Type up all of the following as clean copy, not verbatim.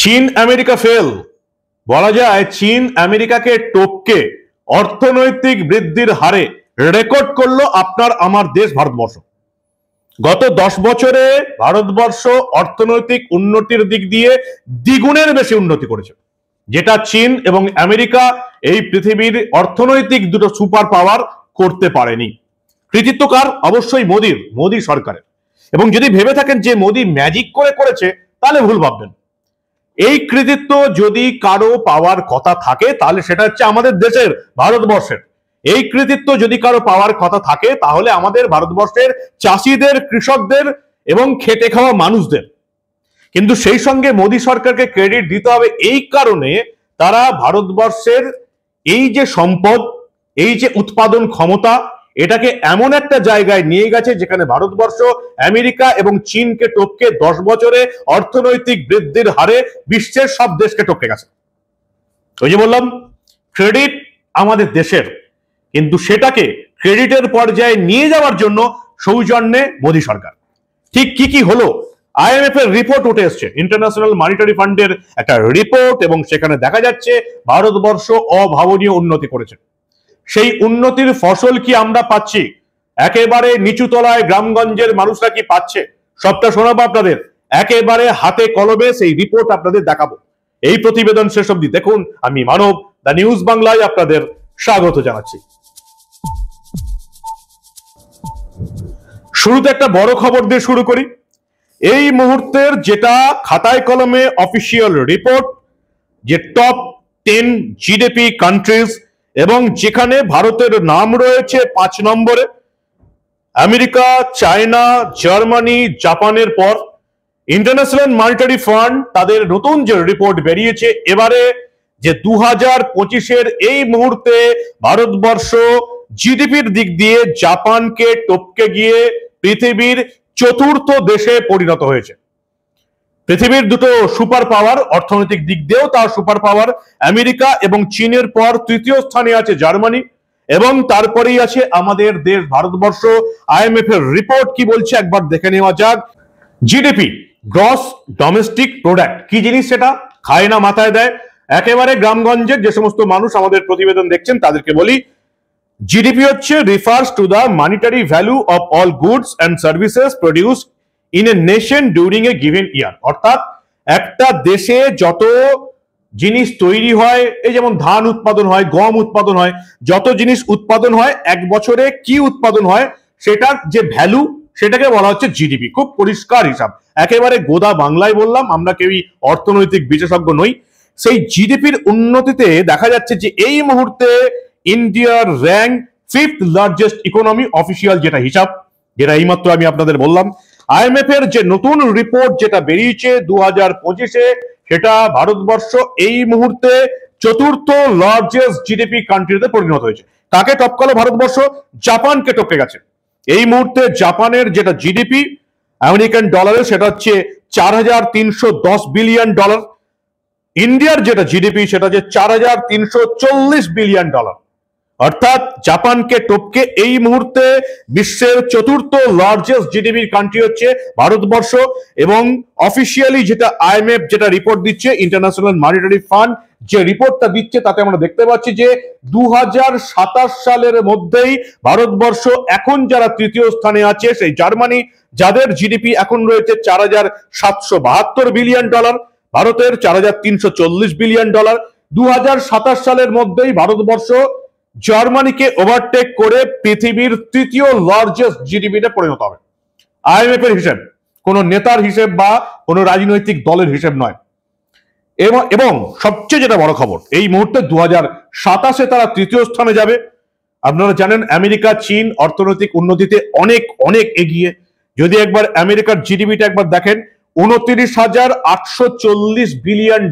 চীন America fail. বলা যায় চীন আমেরিকাকে টপকে অর্থনৈতিক বৃদ্ধির হারে রেকর্ড করলো আপনার আমার দেশ ভারতবর্ষ। গত 10 বছরে ভারতবর্ষ অর্থনৈতিক উন্নতির দিক দিয়ে দ্বিগুণের বেশি উন্নতি করেছে, যেটা চীন এবং আমেরিকা এই পৃথিবীর অর্থনৈতিক দুটো সুপার পাওয়ার করতে পারেনি। কৃতিত্ব কার? অবশ্যই মোদী সরকারের। এবং যদি ভেবে থাকেন যে মোদী ম্যাজিক করে করেছে, তাহলে ভুল ভাববেন। এই কৃতিত্ব যদি কারো পাওয়ার কথা থাকে তাহলে সেটা হচ্ছে আমাদের দেশের, ভারতবর্ষের। এই কৃতিত্ব যদি কারো পাওয়ার কথা থাকে তাহলে আমাদের ভারতবর্ষের চাষিদের, কৃষকদের এবং খেটে খাওয়া মানুষদের। কিন্তু সেই সঙ্গে মোদী সরকারকে ক্রেডিট দিতে হবে এই কারণে, তারা ভারতবর্ষের এই যে সম্পদ, এই যে উৎপাদন ক্ষমতা, এটাকে এমন একটা জায়গায় নিয়ে গেছে যেখানে ভারতবর্ষ আমেরিকা এবং চীনকে টপকে 10 বছরে অর্থনৈতিক বৃদ্ধির হারে বিশ্বের সব দেশকে টপকে গেছে। ওই যে বললাম ক্রেডিট আমাদের দেশের, কিন্তু সেটাকে ক্রেডিটের পর্যায়ে নিয়ে যাওয়ার জন্য সৌজন্যে মোদী সরকার। ঠিক কি হলো? আইএমএফ এর রিপোর্ট উঠে এসছে, ইন্টারন্যাশনাল মনিটারি ফান্ডের একটা রিপোর্ট, এবং সেখানে দেখা যাচ্ছে ভারতবর্ষ অভাবনীয় উন্নতি করেছে। সেই উন্নতির ফসল কি আমরা পাচ্ছি? একেবারে নিচু তলায় গ্রামগঞ্জের মানুষরা কি পাচ্ছে? সবটা শোনাবো আপনাদের, একেবারে হাতে কলমে সেই রিপোর্ট আপনাদের দেখাবো। এই প্রতিবেদন শেষ অবধি দেখুন। আমি মানব, দ্য নিউজ বাংলায় আপনাদের স্বাগত জানাচ্ছি। শুরুতে একটা বড় খবর দিয়ে শুরু করি। এই মুহূর্তের যেটা খাতায় কলমে অফিসিয়াল রিপোর্ট, যে টপ 10 জিডিপি কান্ট্রিজ, এবং যেখানে ভারতের নাম রয়েছে 5 নম্বরে। আমেরিকা, চায়না, জার্মানি, জাপানের পর ইন্টারন্যাশনাল মনিটারি ফান্ড তাদের নতুন যে রিপোর্ট বেরিয়েছে এবারে, যে 2025-এর এই মুহূর্তে ভারতবর্ষ জিডিপির দিক দিয়ে জাপানকে টপকে গিয়ে পৃথিবীর 4র্থ দেশে পরিণত হয়েছে। পৃথিবীর দুটো সুপার পাওয়ার, অর্থনৈতিক দিক দিয়েও তার সুপার পাওয়ার আমেরিকা এবং চীনের পর 3য় স্থানে আছে জার্মানি, এবং তারপরেই আছে আমাদের দেশ ভারতবর্ষ। আইএমএফ এর রিপোর্ট কি বলছে একবার দেখে নেওয়া যাক। জিডিপি, গ্রস ডোমেস্টিক প্রোডাক্ট, কি জিনিস সেটা খায় না মাথায় দেয়। একেবারে গ্রামগঞ্জের যে সমস্ত মানুষ আমাদের প্রতিবেদন দেখছেন তাদেরকে বলি, জিডিপি হচ্ছে refers to the monetary value of all goods and services produce in a nation during a given year. অর্থাৎ একটা দেশে যত জিনিস তৈরি হয়, এই যেমন ধান উৎপাদন হয়, গম উৎপাদন হয়, যত জিনিস উৎপাদন হয় এক বছরে কি উৎপাদন হয় সেটার যে ভ্যালু, সেটাকে বলা হচ্ছে জিডিপি। খুব পরিষ্কার হিসাব, একেবারে গোদা বাংলায় বললাম, আমরা কেউই অর্থনৈতিক বিশেষজ্ঞ নই। সেই জিডিপির উন্নতিতে দেখা যাচ্ছে যে এই মুহূর্তে ইন্ডিয়ার rank 5th largest economy, official যেটা হিসাব, যেটা এইমাত্র আমি আপনাদের বললাম। আইএমএফ এর যে নতুন রিপোর্ট যেটা বেরিয়েছে 2025-এ, সেটা ভারতবর্ষ এই মুহূর্তে 4র্থ লার্জেস্ট জিডিপি কান্ট্রিতে পরিণত হয়েছে। কাকে টপকালো ভারতবর্ষ? জাপানকে টপকে গেছে। এই মুহূর্তে জাপানের যেটা জিডিপি আমেরিকান ডলারে, সেটা হচ্ছে $4,310 বিলিয়ন। ইন্ডিয়ার যেটা জিডিপি সেটা হচ্ছে $4,340 বিলিয়ন। অর্থাৎ জাপানকে টপকে এই মুহূর্তে বিশ্বের 4র্থ লার্জেস্ট জিডিপি কান্ট্রি হচ্ছে ভারতবর্ষ। এবং অফিসিয়ালি যেটা আইএমএফ যেটা রিপোর্ট দিচ্ছে, ইন্টারন্যাশনাল মনিটারি ফান্ড যে রিপোর্টটা দিচ্ছে, তাতে আমরা দেখতে পাচ্ছি যে 2027 সালের মধ্যেই ভারতবর্ষ এখন যারা 3য় স্থানে আছে সেই জার্মানি, যাদের জিডিপি এখন রয়েছে $4,772 বিলিয়ন, ভারতের $4,340 বিলিয়ন। 2027 সালের মধ্যেই ভারতবর্ষ জার্মানিকে ওভারটেক করে পৃথিবীর 3য় লার্জেস্ট জিডিপিতে পরিণত হবে। আইএমএফ এর হিসেব, কোন নেতার হিসেব বা কোন রাজনৈতিক দলের হিসেব নয়। এবং সবচেয়ে যেটা বড় খবর, এই মুহূর্তে 2027-এ তারা 3য় স্থানে যাবে। আপনারা জানেন আমেরিকা, চীন অর্থনৈতিক উন্নতিতে অনেক অনেক এগিয়ে। যদি একবার আমেরিকার জিডিপিটা একবার দেখেন, $29,840 বিলিয়ন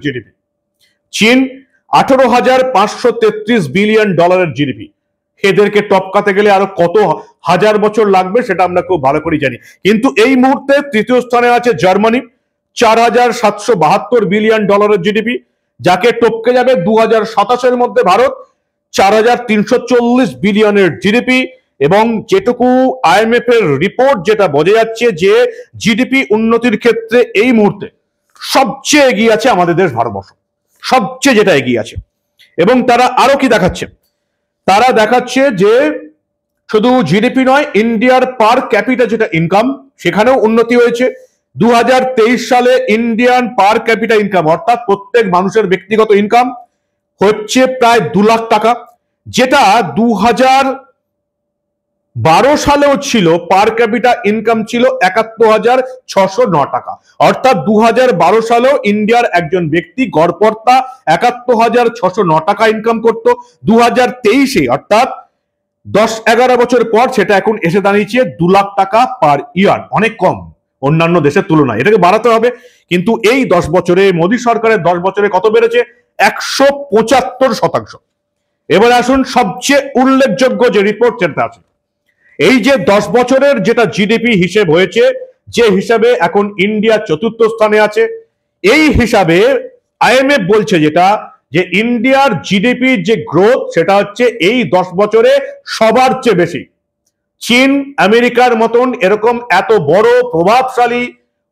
জিডিপি। চীন $18,533 বিলিয়ন জিডিপি। এদেরকে টপকাতে গেলে আরো কত হাজার বছর লাগবে সেটা আমরা খুব ভালো করে জানি। কিন্তু এই মুহূর্তে 3য় স্থানে আছে জার্মানি, $4,772 বিলিয়ন জিডিপি, যাকে টপকে যাবে 2027-এর মধ্যে ভারত, $4,340 বিলিয়নের জিডিপি। এবং যেটুকু আইএমএফ এর রিপোর্ট যেটা বোঝা যাচ্ছে যে জিডিপি উন্নতির ক্ষেত্রে এই মুহূর্তে সবচেয়ে এগিয়ে আছে আমাদের দেশ ভারতবর্ষ, সবচেয়ে যেটা এগিয়ে আছে। এবং তারা আরো কি দেখাচ্ছে, তারা দেখাচ্ছে যে শুধু জিডিপি নয়, ইন্ডিয়ার পার ক্যাপিটা যেটা ইনকাম সেখানেও উন্নতি হয়েছে। 2023 সালে ইন্ডিয়ান পার ক্যাপিটা ইনকাম অর্থাৎ প্রত্যেক মানুষের ব্যক্তিগত ইনকাম হচ্ছে প্রায় 2 লাখ টাকা, যেটা 2012 সালেও ছিল, পার ক্যাপিটা ইনকাম ছিল 71,609 টাকা। অর্থাৎ 2012 সালেও ইন্ডিয়ার একজন ব্যক্তি গড়পড়তা 71,609 টাকা ইনকাম করত। 2023-এ অর্থাৎ 10-11 বছর পর সেটা এখন এসে দাঁড়িয়েছে 2 লাখ টাকা পার ইয়ার, অনেক কম অন্যান্য দেশের তুলনায়, এটাকে বাড়াতে হবে। কিন্তু এই 10 বছরে, মোদী সরকারের 10 বছরে কত বেড়েছে? 175%। এবার আসুন সবচেয়ে উল্লেখযোগ্য যে রিপোর্ট সেটা আছে, এই যে 10 বছরের যেটা জিডিপি হিসেব হয়েছে, যে হিসাবে এখন ইন্ডিয়া 4র্থ স্থানে আছে, এই হিসাবে আইএমএফ বলছে যেটা, যে ইন্ডিয়ার জিডিপির যে গ্রোথ সেটা হচ্ছে এই 10 বছরে সবার চেয়ে বেশি। চীন, আমেরিকার মতন এরকম এত বড় প্রভাবশালী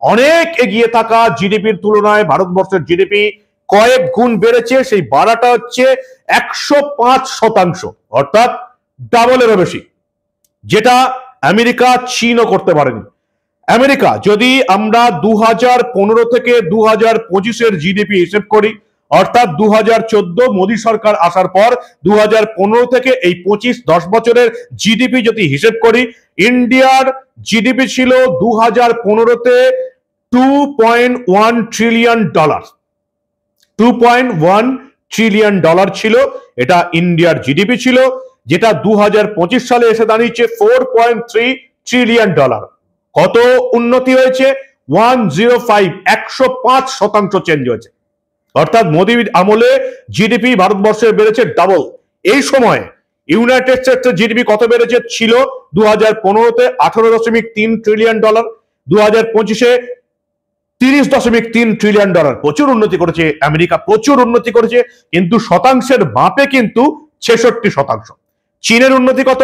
অনেক এগিয়ে থাকা জিডিপির তুলনায় ভারতবর্ষের জিডিপি কয়েক গুণ বেড়েছে। সেই বাড়াটা হচ্ছে 105%, অর্থাৎ ডাবলেরও বেশি, যেটা আমেরিকা, চীনও করতে পারেনি। আমেরিকা যদি আমরা 2015 থেকে 2025-এর জিডিপি হিসেব করি, অর্থাৎ 2014 মোদী সরকার আসার পর 2015 থেকে এই 25-10 বছরের জিডিপি যদি হিসেব করি, ইন্ডিয়ার জিডিপি ছিল 2015-তে $2.1 ট্রিলিয়ন। 2.1 ট্রিলিয়ন ডলার ছিল, এটা ইন্ডিয়ার জিডিপি ছিল, যেটা 2025 সালে এসে দাঁড়িয়েছে 4.3 ট্রিলিয়ন ডলার। কত উন্নতি হয়েছে? 105% চেঞ্জ হয়েছে। অর্থাৎ মোদী আমলে জিডিপি ভারতবর্ষে বেড়েছে ডাবল। এই সময় ইউনাইটেড স্টেটসের জিডিপি কত বেড়েছে? ছিল 2015-তে 18.3 ট্রিলিয়ন ডলার, 2025-এ 30.3 ট্রিলিয়ন ডলার। প্রচুর উন্নতি করেছে আমেরিকা, প্রচুর উন্নতি করেছে, কিন্তু শতাংশের মাপে কিন্তু 66%। চীনের উন্নতি কত?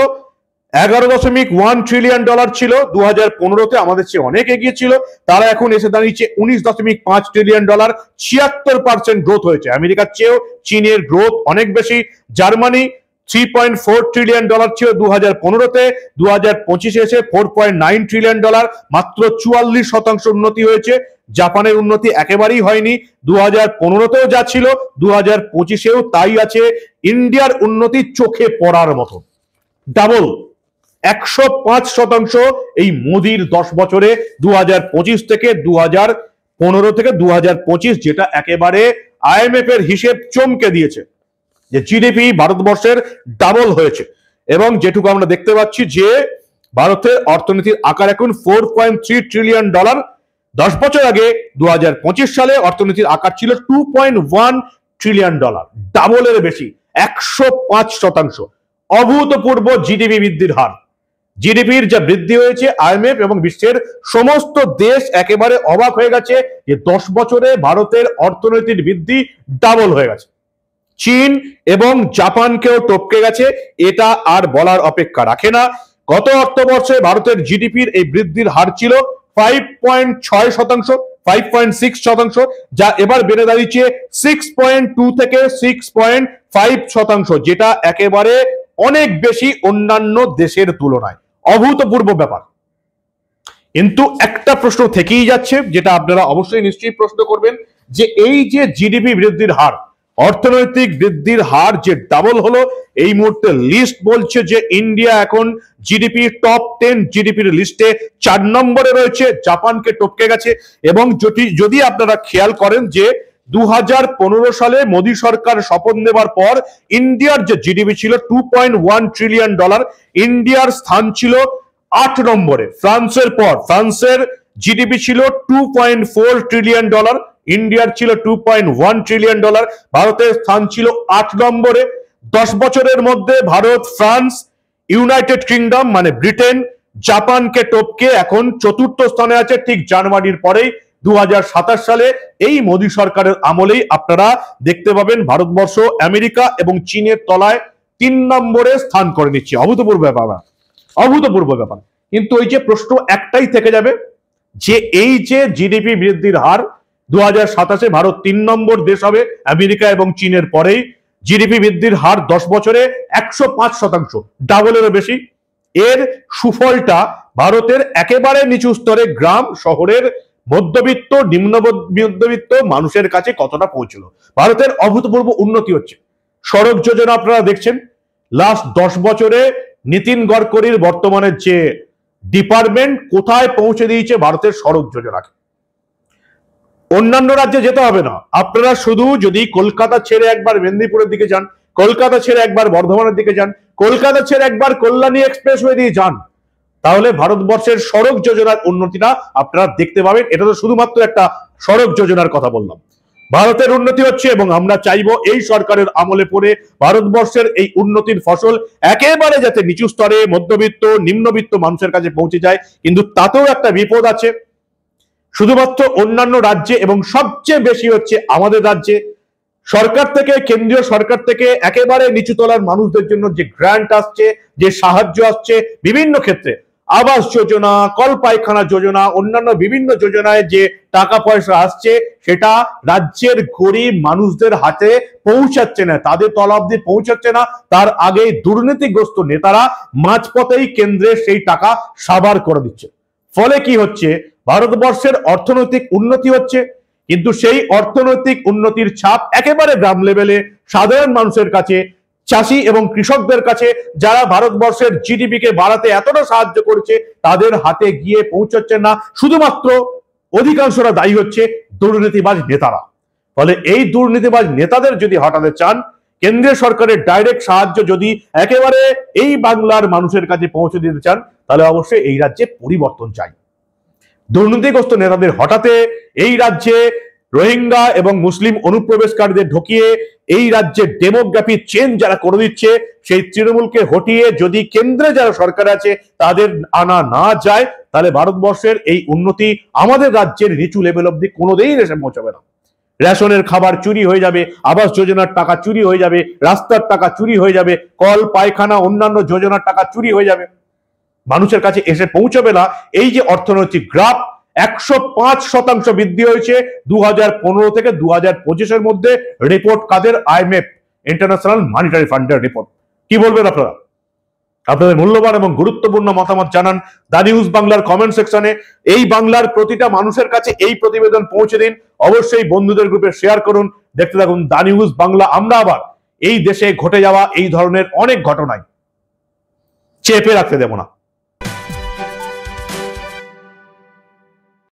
11.1 ট্রিলিয়ন ডলার ছিল 2015-তে, আমাদের চেয়ে অনেক এগিয়ে ছিল। তারা এখন এসে দাঁড়িয়েছে 19.5 ট্রিলিয়ন ডলার, 76% গ্রোথ হয়েছে। আমেরিকার চেয়েও চীনের গ্রোথ অনেক বেশি। জার্মানি 3.4 ট্রিলিয়ন ডলার ছিল 2015-তে, 2025-এ এসে 4.9 ট্রিলিয়ন ডলার, মাত্র 44% উন্নতি হয়েছে। জাপানের উন্নতি একেবারেই হয়নি, 2015-তেও যা ছিল 2025-এও তাই আছে। ইন্ডিয়ার উন্নতি চোখে পড়ার মতো, ডাবল, 105% এই মোদির 10 বছরে, 2025 থেকে 2015 থেকে 2025, যেটা একেবারে আইএমএফ এর হিসেব চমকে দিয়েছে, যে জিডিপি ভারতবর্ষের ডাবল হয়েছে। এবং যেটুকু আমরা দেখতে পাচ্ছি যে ভারতের অর্থনীতির আকার এখন 4.3 ট্রিলিয়ন ডলার। 10 বছর আগে 2025 সালে অর্থনীতির আকার ছিল 2.1 ট্রিলিয়ন ডলার, ডাবলের বেশি, 105%। অভূতপূর্ব জিডিপি বৃদ্ধির হার। জিডিপির যা বৃদ্ধি হয়েছে, আইএমএফ এবং বিশ্বের সমস্ত দেশ একেবারে অবাক হয়ে গেছে যে 10 বছরে ভারতের অর্থনৈতিক বৃদ্ধি ডাবল হয়ে গেছে। চীন এবং জাপানকেও টপকে গেছে, এটা আর বলার অপেক্ষা রাখে না। গত অর্থবর্ষে ভারতের জিডিপির এই বৃদ্ধির হার ছিল 5.6%, 5.6%, যা এবার বেড়ে দাঁড়িয়েছে 6.2 থেকে 6.5%, যেটা একেবারে অনেক বেশি অন্যান্য দেশের তুলনায়, অভূতপূর্ব ব্যাপার। কিন্তু একটা প্রশ্ন থেকেই যাচ্ছে, যেটা আপনারা অবশ্যই নিশ্চয়ই প্রশ্ন করবেন, যে এই যে জিডিপি বৃদ্ধির হার, অর্থনৈতিক বৃদ্ধির হার যে ডাবল হলো, এই মুহূর্তে লিস্ট বলছে যে ইন্ডিয়া এখন জিডিপি টপ 10 জিডিপির লিস্টে 4 নম্বরে রয়েছে, জাপানকে টপকে গেছে। এবং যদি আপনারা খেয়াল করেন যে 2015 সালে মোদী সরকার শপথ নেবার পর ইন্ডিয়ার যে জিডিপি ছিল 2.1 ট্রিলিয়ন ডলার, ইন্ডিয়ার স্থান ছিল 8 নম্বরে, ফ্রান্সের পর। ফ্রান্সের জিডিপি ছিল 2.4 ট্রিলিয়ন ডলার, ইন্ডিয়ার ছিল 2.1 ট্রিলিয়ন ডলার, ভারতের স্থান ছিল 8 নম্বরে। 10 বছরের মধ্যে ভারত, ফ্রান্স, ইউনাইটেড কিংডম মানে ব্রিটেন, জাপানকে টপকে এখন 4র্থ স্থানে আছে, ঠিক জানুয়ারির পরেই 2027 সালে এই মোদী সরকারের আমলেই আপনারা দেখতে পাবেন ভারতবর্ষ আমেরিকা এবং চীনের তলায় 3 নম্বরে স্থান করে নিচ্ছে। অভূতপূর্ব ব্যাপার, অভূতপূর্ব ব্যাপার। কিন্তু ওই যে প্রশ্ন একটাই থেকে যাবে, যে এই যে জিডিপি বৃদ্ধির হার, 2027 ভারত 3 নম্বর দেশ হবে আমেরিকা এবং চীনের পরেই। জিডিপি বৃদ্ধির হার 10 বছরে 105%, ডাবলেরও বেশি। এর সুফলটা ভারতের একেবারে নিচু স্তরে গ্রাম শহরের মধ্যবিত্ত নিম্ন মধ্যবিত্ত মানুষের কাছে কতটা পৌঁছলো। ভারতের অভূতপূর্ব উন্নতি হচ্ছে। সড়ক যোজনা আপনারা দেখছেন, লাস্ট 10 বছরে নীতিন গডকরির বর্তমানে যে ডিপার্টমেন্ট কোথায় পৌঁছে দিয়েছে ভারতের সড়ক যোজনাকে। অন্যান্য রাজ্যে যেতে হবে না, আপনারা শুধু যদি কলকাতা ছেড়ে একবার মেদিনীপুরের দিকে যান, কলকাতা ছেড়ে একবার বর্ধমানের দিকে যান, কলকাতা ছেড়ে একবার কল্যাণী এক্সপ্রেসওয়ে দিয়ে যান, তাহলে ভারতবর্ষের সড়ক যোজনার উন্নতিটা আপনারা দেখতে পাবেন। এটা তো শুধুমাত্র একটা সড়ক যোজনার কথা বললাম। ভারতের উন্নতি হচ্ছে এবং আমরা চাইবো এই সরকারের আমলে পড়ে ভারতবর্ষের এই উন্নতির ফসল একেবারে যাতে নিচু স্তরে মধ্যবিত্ত নিম্নবিত্ত মানুষের কাছে পৌঁছে যায়। কিন্তু তাতেও একটা বিপদ আছে, শুধুমাত্র অন্যান্য রাজ্যে এবং সবচেয়ে বেশি হচ্ছে আমাদের রাজ্যে সরকার থেকে, কেন্দ্রীয় সরকার থেকে একেবারে নিচু তলার মানুষদের জন্য যে গ্র্যান্ট আসছে, যে সাহায্য আসছে বিভিন্ন ক্ষেত্রে, আবাস যোজনা, কল পায়খানা যোজনা, অন্যান্য বিভিন্ন যোজনায় যে টাকা পয়সা আসছে সেটা রাজ্যের গরিব মানুষদের হাতে পৌঁছাচ্ছে না, তাদের তলা অবধি পৌঁছাচ্ছে না। তার আগে দুর্নীতিগ্রস্ত নেতারা মাঝপথেই কেন্দ্রের সেই টাকা সাবার করে দিচ্ছে। ফলে কি হচ্ছে, ভারতবর্ষের অর্থনৈতিক উন্নতি হচ্ছে, কিন্তু সেই অর্থনৈতিক উন্নতির ছাপ একেবারে গ্রাম লেভেলে সাধারণ মানুষের কাছে, চাষি এবং কৃষকদের কাছে, যারা ভারতবর্ষের জিডিপি কে বাড়াতে এতটা সাহায্য করেছে তাদের হাতে গিয়ে পৌঁছচ্ছে না। শুধুমাত্র অধিকাংশরা দায়ী হচ্ছে দুর্নীতিবাজ নেতারা। ফলে এই দুর্নীতিবাজ নেতাদের যদি হটাতে চান, কেন্দ্রীয় সরকারের ডাইরেক্ট সাহায্য যদি একেবারে এই বাংলার মানুষের কাছে পৌঁছে দিতে চান, তাহলে অবশ্যই এই রাজ্যে পরিবর্তন চাই। দুর্নীতিগ্রস্ত নেতাদের হঠাতে এই রাজ্যে রোহিঙ্গা এবং মুসলিম অনুপ্রবেশকারীদের ঢুকিয়ে এই রাজ্যের ডেমোগ্রাফি চেঞ্জ যারা করে দিচ্ছে, সেই তৃণমূলকে হটিয়ে যদি কেন্দ্রে যারা সরকার আছে তাদের আনা না যায়, তাহলে ভারতবর্ষের এই উন্নতি আমাদের রাজ্যের নিচু লেভেল অব্দি কোনোদিন এসে পৌঁছাবে না। রেশনের খাবার চুরি হয়ে যাবে, আবাস যোজনার টাকা চুরি হয়ে যাবে, রাস্তার টাকা চুরি হয়ে যাবে, কল পায়খানা অন্যান্য যোজনার টাকা চুরি হয়ে যাবে, মানুষের কাছে এসে পৌঁছবে না। এই যে অর্থনৈতিক গ্রাফ 105% বৃদ্ধি হয়েছে 2015 থেকে 2025 মধ্যে, রিপোর্ট কাদের? IMF, ইন্টারন্যাশনাল মনিটারি ফান্ডের রিপোর্ট। কি বলবেন আপনারা? আপনাদের মূল্যবান এবং গুরুত্বপূর্ণ মতামত জানান দা নিউজ বাংলার কমেন্ট সেকশনে। এই বাংলার প্রতিটা মানুষের কাছে এই প্রতিবেদন পৌঁছে দিন, অবশ্যই বন্ধুদের গ্রুপে শেয়ার করুন। দেখতে থাকুন দা নিউজ বাংলা। আমরা আবার এই দেশে ঘটে যাওয়া এই ধরনের অনেক ঘটনায় চেপে রাখতে দেব না।